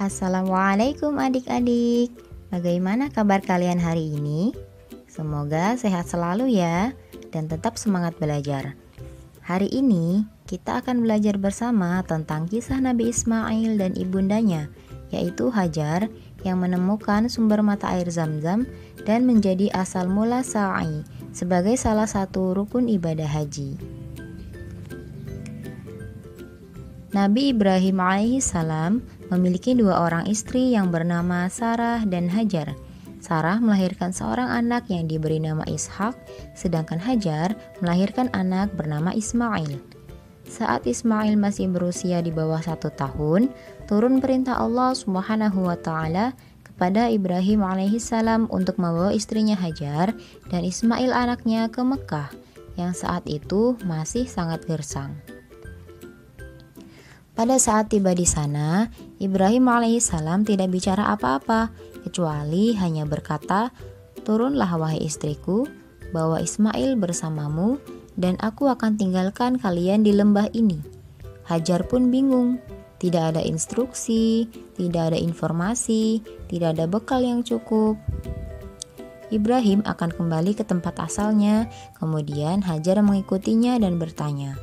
Assalamualaikum adik-adik. Bagaimana kabar kalian hari ini? Semoga sehat selalu ya dan tetap semangat belajar. Hari ini kita akan belajar bersama tentang kisah Nabi Ismail dan ibundanya, yaitu Hajar yang menemukan sumber mata air Zam-Zam dan menjadi asal mula sa'i sebagai salah satu rukun ibadah haji. Nabi Ibrahim alaihissalam memiliki dua orang istri yang bernama Sarah dan Hajar. Sarah melahirkan seorang anak yang diberi nama Ishak, sedangkan Hajar melahirkan anak bernama Ismail. Saat Ismail masih berusia di bawah 1 tahun, turun perintah Allah Subhanahu wa Ta'ala kepada Ibrahim alaihissalam untuk membawa istrinya Hajar dan Ismail anaknya ke Mekah, yang saat itu masih sangat gersang. Pada saat tiba di sana, Ibrahim alaihissalam tidak bicara apa-apa, kecuali hanya berkata, "Turunlah wahai istriku, bawa Ismail bersamamu, dan aku akan tinggalkan kalian di lembah ini." Hajar pun bingung, tidak ada instruksi, tidak ada informasi, tidak ada bekal yang cukup. Ibrahim akan kembali ke tempat asalnya, kemudian Hajar mengikutinya dan bertanya,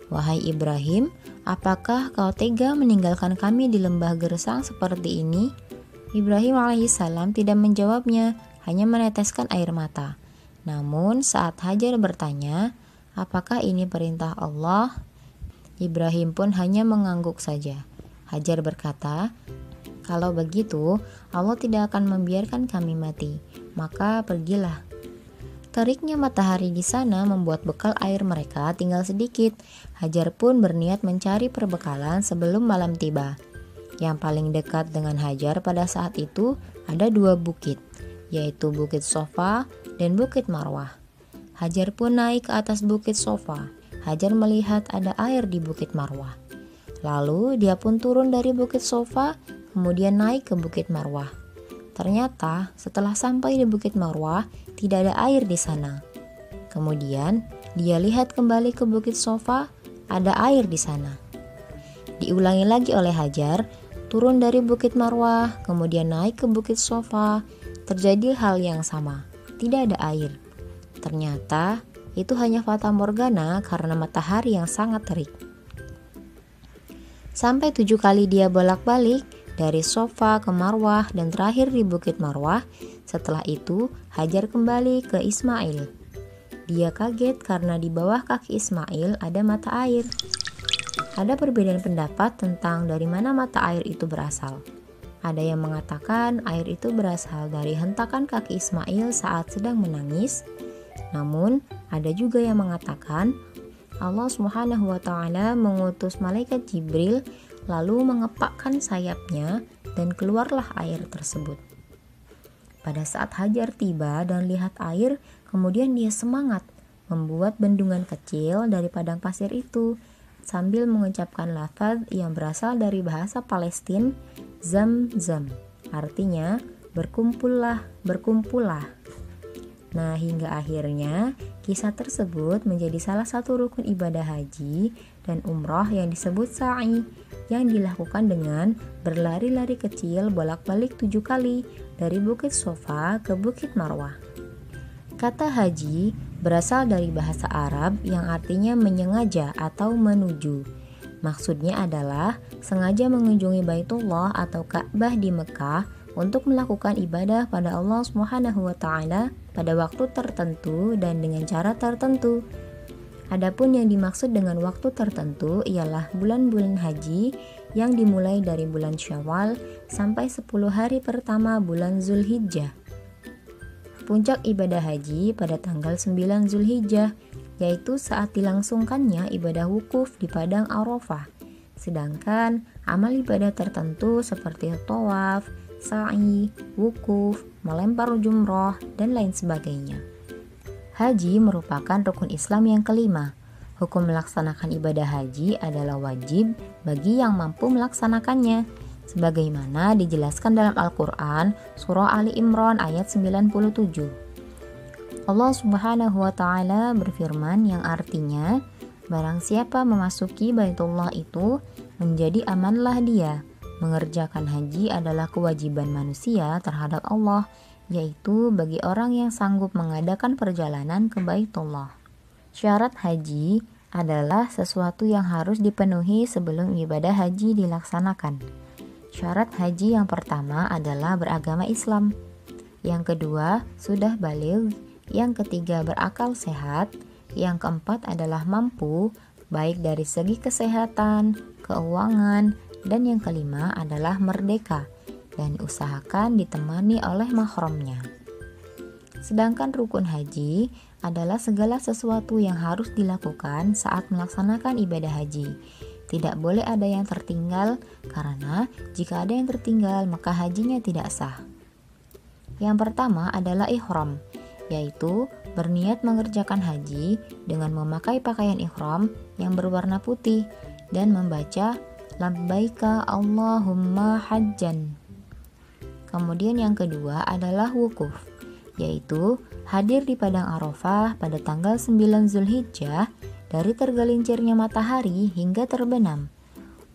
"Wahai Ibrahim, apakah kau tega meninggalkan kami di lembah gersang seperti ini?" Ibrahim alaihissalam tidak menjawabnya, hanya meneteskan air mata. Namun saat Hajar bertanya, "Apakah ini perintah Allah?" Ibrahim pun hanya mengangguk saja. Hajar berkata, "Kalau begitu, Allah tidak akan membiarkan kami mati, maka pergilah." Teriknya matahari di sana membuat bekal air mereka tinggal sedikit. Hajar pun berniat mencari perbekalan sebelum malam tiba. Yang paling dekat dengan Hajar pada saat itu ada 2 bukit, yaitu Bukit Sofa dan Bukit Marwah. Hajar pun naik ke atas Bukit Sofa. Hajar melihat ada air di Bukit Marwah. Lalu dia pun turun dari Bukit Sofa, kemudian naik ke Bukit Marwah. Ternyata setelah sampai di Bukit Marwah, tidak ada air di sana. Kemudian dia lihat kembali ke Bukit Sofa, ada air di sana. Diulangi lagi oleh Hajar, turun dari Bukit Marwah, kemudian naik ke Bukit Sofa. Terjadi hal yang sama, tidak ada air. Ternyata itu hanya fata morgana karena matahari yang sangat terik. Sampai 7 kali dia bolak-balik, dari Sofa ke Marwah dan terakhir di Bukit Marwah. Setelah itu Hajar kembali ke Ismail. Dia kaget karena di bawah kaki Ismail ada mata air. Ada perbedaan pendapat tentang dari mana mata air itu berasal. Ada yang mengatakan air itu berasal dari hentakan kaki Ismail saat sedang menangis. Namun ada juga yang mengatakan Allah Subhanahu wa Ta'ala mengutus malaikat Jibril lalu mengepakkan sayapnya dan keluarlah air tersebut. Pada saat Hajar tiba dan lihat air, kemudian dia semangat membuat bendungan kecil dari padang pasir itu sambil mengucapkan lafaz yang berasal dari bahasa Palestina, Zam-Zam, artinya berkumpullah, berkumpullah. Nah, hingga akhirnya kisah tersebut menjadi salah satu rukun ibadah haji dan umroh yang disebut sa'i, yang dilakukan dengan berlari-lari kecil bolak-balik 7 kali dari Bukit Sofa ke Bukit Marwah. Kata haji berasal dari bahasa Arab yang artinya menyengaja atau menuju. Maksudnya adalah sengaja mengunjungi Baitullah atau Ka'bah di Mekah untuk melakukan ibadah pada Allah Subhanahu wa Ta'ala pada waktu tertentu dan dengan cara tertentu. Adapun yang dimaksud dengan waktu tertentu ialah bulan-bulan haji yang dimulai dari bulan Syawal sampai 10 hari pertama bulan Zulhijjah. Puncak ibadah haji pada tanggal 9 Zulhijjah, yaitu saat dilangsungkannya ibadah wukuf di padang Arafah. Sedangkan amal ibadah tertentu seperti tawaf, sa'i, wukuf, melempar jumroh, dan lain sebagainya. Haji merupakan rukun Islam yang kelima. Hukum melaksanakan ibadah haji adalah wajib bagi yang mampu melaksanakannya, sebagaimana dijelaskan dalam Al-Quran Surah Ali Imran ayat 97. Allah Subhanahu wa Ta'ala berfirman yang artinya, "Barang siapa memasuki Baitullah itu, menjadi amanlah dia, mengerjakan haji adalah kewajiban manusia terhadap Allah, yaitu bagi orang yang sanggup mengadakan perjalanan ke Baitullah. Syarat haji adalah sesuatu yang harus dipenuhi sebelum ibadah haji dilaksanakan. Syarat haji yang pertama adalah beragama Islam. Yang kedua, sudah baligh. Yang ketiga, berakal sehat. Yang keempat adalah mampu, baik dari segi kesehatan, keuangan, dan yang kelima adalah merdeka, dan usahakan ditemani oleh mahramnya. Sedangkan rukun haji adalah segala sesuatu yang harus dilakukan saat melaksanakan ibadah haji. Tidak boleh ada yang tertinggal, karena jika ada yang tertinggal maka hajinya tidak sah. Yang pertama adalah ihram, yaitu berniat mengerjakan haji dengan memakai pakaian ihram yang berwarna putih dan membaca labbaika Allahumma hajjan. Kemudian yang kedua adalah wukuf, yaitu hadir di padang Arafah pada tanggal 9 Zulhijjah dari tergelincirnya matahari hingga terbenam.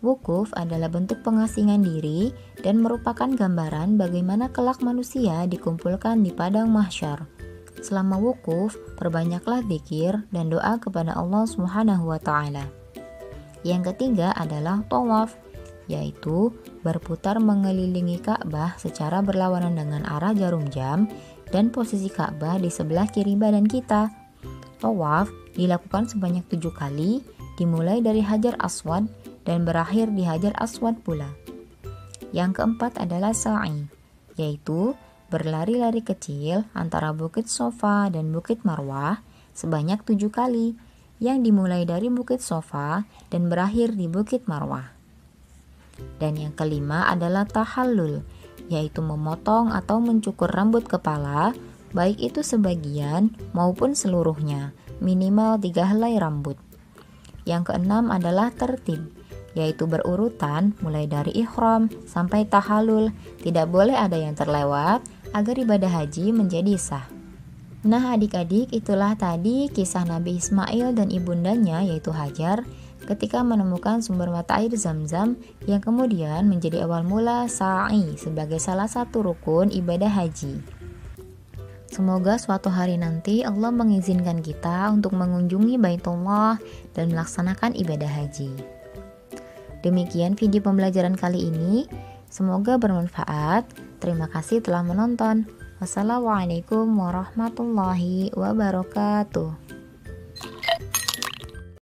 Wukuf adalah bentuk pengasingan diri dan merupakan gambaran bagaimana kelak manusia dikumpulkan di padang mahsyar. Selama wukuf, perbanyaklah zikir dan doa kepada Allah Subhanahu wa taala. Yang ketiga adalah tawaf, yaitu berputar mengelilingi Ka'bah secara berlawanan dengan arah jarum jam dan posisi Ka'bah di sebelah kiri badan kita. Tawaf dilakukan sebanyak 7 kali, dimulai dari Hajar Aswad dan berakhir di Hajar Aswad pula. Yang keempat adalah sa'i, yaitu berlari-lari kecil antara Bukit Sofa dan Bukit Marwah sebanyak 7 kali, yang dimulai dari Bukit Sofa dan berakhir di Bukit Marwah. Dan yang kelima adalah tahallul, yaitu memotong atau mencukur rambut kepala, baik itu sebagian maupun seluruhnya, minimal 3 helai rambut. Yang keenam adalah tertib, yaitu berurutan mulai dari ihram sampai tahallul, tidak boleh ada yang terlewat agar ibadah haji menjadi sah. Nah adik-adik, itulah tadi kisah Nabi Ismail dan ibundanya yaitu Hajar ketika menemukan sumber mata air Zam-Zam yang kemudian menjadi awal mula sa'i sebagai salah satu rukun ibadah haji. Semoga suatu hari nanti Allah mengizinkan kita untuk mengunjungi Baitullah dan melaksanakan ibadah haji. Demikian video pembelajaran kali ini, semoga bermanfaat. Terima kasih telah menonton. Wassalamualaikum warahmatullahi wabarakatuh.